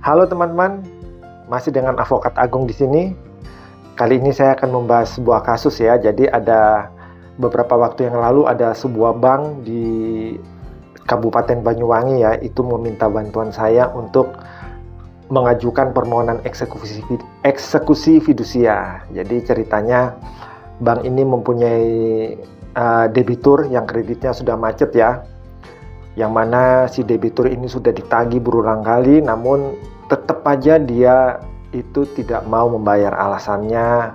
Halo teman-teman, masih dengan Advokat Agung di sini. Kali ini saya akan membahas sebuah kasus ya. Jadi ada beberapa waktu yang lalu ada sebuah bank di Kabupaten Banyuwangi ya, itu meminta bantuan saya untuk mengajukan permohonan eksekusi fidusia. Jadi ceritanya bank ini mempunyai debitur yang kreditnya sudah macet ya, yang mana si debitur ini sudah ditagih berulang kali, namun tetap aja dia itu tidak mau membayar. Alasannya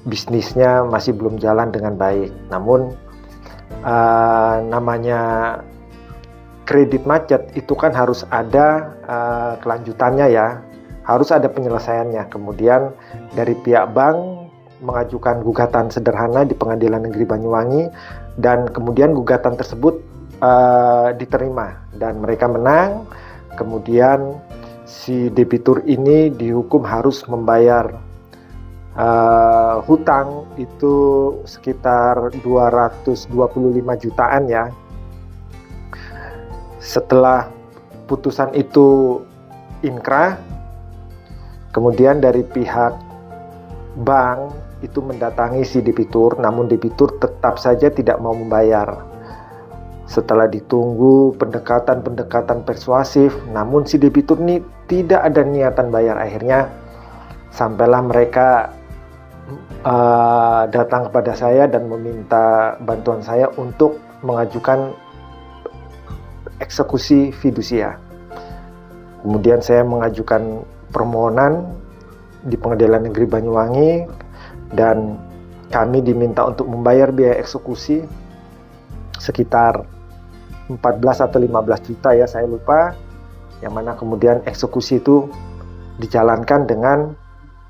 bisnisnya masih belum jalan dengan baik. Namun namanya kredit macet itu kan harus ada kelanjutannya ya, harus ada penyelesaiannya. Kemudian dari pihak bank mengajukan gugatan sederhana di Pengadilan Negeri Banyuwangi, dan kemudian gugatan tersebut diterima dan mereka menang. Kemudian si debitur ini dihukum harus membayar hutang itu sekitar 225 jutaan ya. Setelah putusan itu inkrah, kemudian dari pihak bank itu mendatangi si debitur, namun debitur tetap saja tidak mau membayar. Setelah ditunggu pendekatan persuasif, namun si debitur ini tidak ada niatan bayar. Akhirnya sampailah mereka datang kepada saya dan meminta bantuan saya untuk mengajukan eksekusi fidusia. Kemudian saya mengajukan permohonan di Pengadilan Negeri Banyuwangi, dan kami diminta untuk membayar biaya eksekusi sekitar 14 atau 15 juta ya, saya lupa. Yang mana kemudian eksekusi itu dijalankan dengan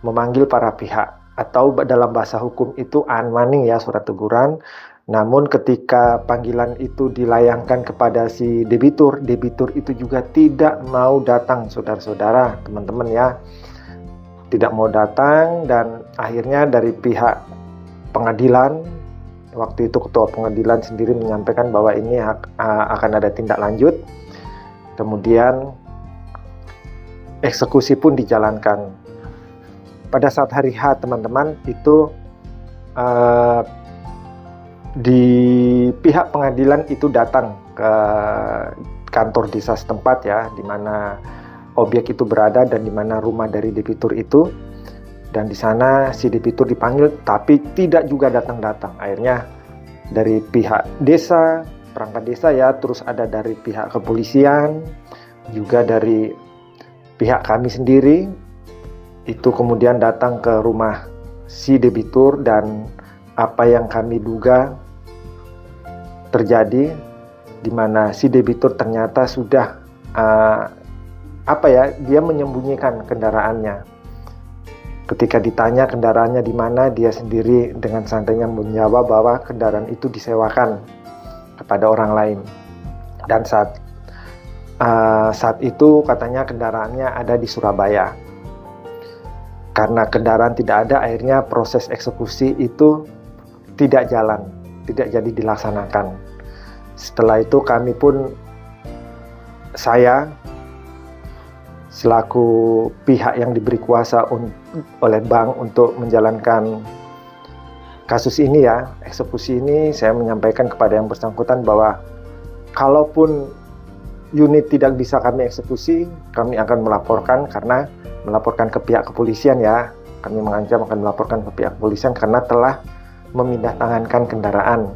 memanggil para pihak, atau dalam bahasa hukum itu unmanning ya, surat teguran. Namun ketika panggilan itu dilayangkan kepada si debitur, debitur itu juga tidak mau datang, saudara-saudara, teman-teman ya. Tidak mau datang, dan akhirnya dari pihak pengadilan, waktu itu ketua pengadilan sendiri menyampaikan bahwa ini akan ada tindak lanjut. Kemudian eksekusi pun dijalankan. Pada saat hari H teman-teman itu di pihak pengadilan itu datang ke kantor desa setempat ya, di mana objek itu berada dan di mana rumah dari debitur itu. Dan di sana si debitur dipanggil tapi tidak juga datang-datang. Akhirnya dari pihak desa, perangkat desa ya, terus ada dari pihak kepolisian, juga dari pihak kami sendiri, itu kemudian datang ke rumah si debitur, dan apa yang kami duga terjadi, di mana si debitur ternyata sudah dia menyembunyikan kendaraannya. Ketika ditanya kendaraannya di mana, dia sendiri dengan santainya menjawab bahwa kendaraan itu disewakan kepada orang lain. Dan saat itu katanya kendaraannya ada di Surabaya. Karena kendaraan tidak ada, akhirnya proses eksekusi itu tidak jalan, tidak jadi dilaksanakan. Setelah itu kami pun, saya selaku pihak yang diberi kuasa oleh bank untuk menjalankan kasus ini ya, eksekusi ini, saya menyampaikan kepada yang bersangkutan bahwa kalaupun unit tidak bisa kami eksekusi, kami akan melaporkan, karena melaporkan ke pihak kepolisian ya. Kami mengancam akan melaporkan ke pihak kepolisian karena telah memindahtangankan kendaraan.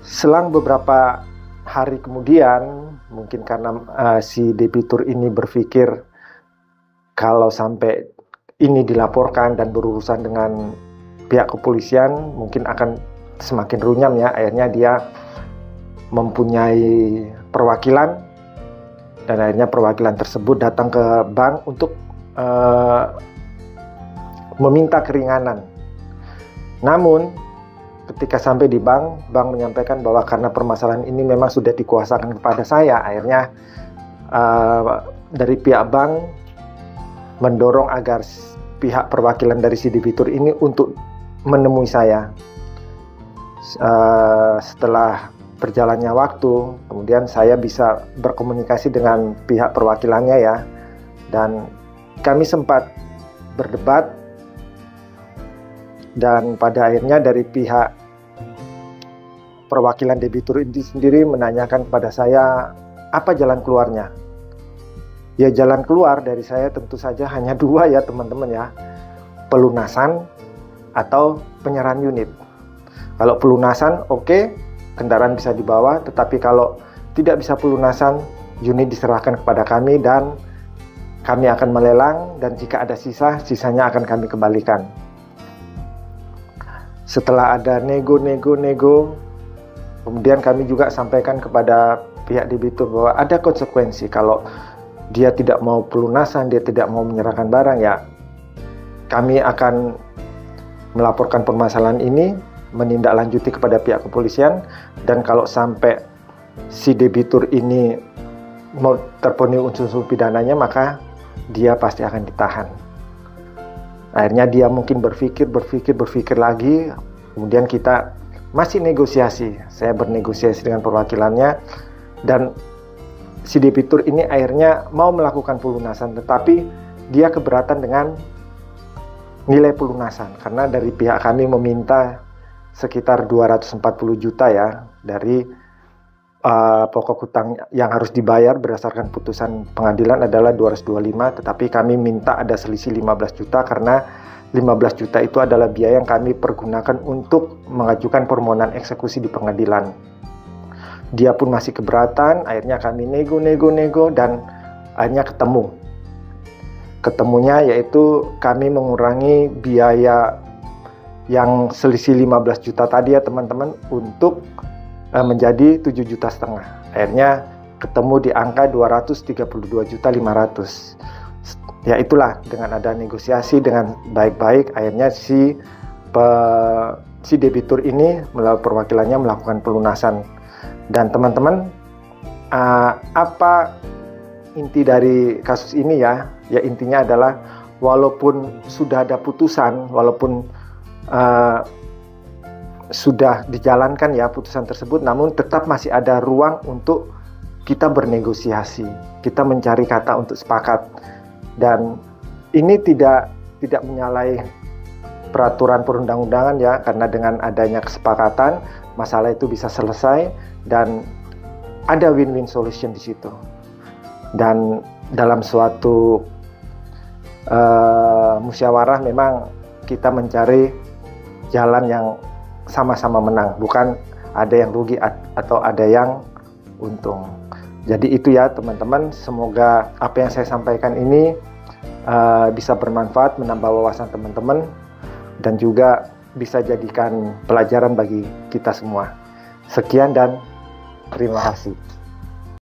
Selang beberapa hari kemudian, mungkin karena si debitur ini berpikir kalau sampai ini dilaporkan dan berurusan dengan pihak kepolisian mungkin akan semakin runyam ya. Akhirnya dia mempunyai perwakilan, dan akhirnya perwakilan tersebut datang ke bank untuk meminta keringanan. Namun ketika sampai di bank menyampaikan bahwa karena permasalahan ini memang sudah dikuasakan kepada saya. Akhirnya dari pihak bank mendorong agar pihak perwakilan dari si debitur ini untuk menemui saya. Setelah berjalannya waktu, kemudian saya bisa berkomunikasi dengan pihak perwakilannya ya, dan kami sempat berdebat, dan pada akhirnya dari pihak perwakilan debitur ini sendiri menanyakan kepada saya apa jalan keluarnya. Ya, jalan keluar dari saya tentu saja hanya dua ya teman-teman ya, pelunasan atau penyerahan unit. Kalau pelunasan oke, kendaraan bisa dibawa, tetapi kalau tidak bisa pelunasan, unit diserahkan kepada kami dan kami akan melelang, dan jika ada sisanya akan kami kembalikan. Setelah ada nego, kemudian kami juga sampaikan kepada pihak debitur bahwa ada konsekuensi kalau dia tidak mau pelunasan, dia tidak mau menyerahkan barang, ya kami akan melaporkan permasalahan ini, menindaklanjuti kepada pihak kepolisian, dan kalau sampai si debitur ini mau terpenuhi unsur-unsur pidananya, maka dia pasti akan ditahan. Akhirnya dia mungkin berpikir lagi, kemudian kita masih negosiasi. Saya bernegosiasi dengan perwakilannya, dan si debitur ini akhirnya mau melakukan pelunasan, tetapi dia keberatan dengan nilai pelunasan karena dari pihak kami meminta sekitar 240 juta ya dari pokok hutang yang harus dibayar berdasarkan putusan pengadilan adalah 225, tetapi kami minta ada selisih 15 juta karena 15 juta itu adalah biaya yang kami pergunakan untuk mengajukan permohonan eksekusi di pengadilan. Dia pun masih keberatan, akhirnya kami nego dan akhirnya ketemunya yaitu kami mengurangi biaya yang selisih 15 juta tadi ya teman-teman untuk menjadi 7,5 juta. Akhirnya ketemu di angka 232,500 juta. Ya itulah, dengan ada negosiasi dengan baik-baik, akhirnya si debitur ini melalui perwakilannya melakukan pelunasan. Dan teman-teman, apa inti dari kasus ini ya? Ya intinya adalah walaupun sudah ada putusan, walaupun sudah dijalankan ya putusan tersebut, namun tetap masih ada ruang untuk kita bernegosiasi, kita mencari kata untuk sepakat. Dan ini tidak menyalahi peraturan perundang-undangan ya, karena dengan adanya kesepakatan masalah itu bisa selesai dan ada win-win solution di situ. Dan dalam suatu musyawarah memang kita mencari jalan yang sama-sama menang, bukan ada yang rugi atau ada yang untung. Jadi itu ya teman-teman, semoga apa yang saya sampaikan ini bisa bermanfaat, menambah wawasan teman-teman, dan juga bisa jadikan pelajaran bagi kita semua. Sekian dan terima kasih.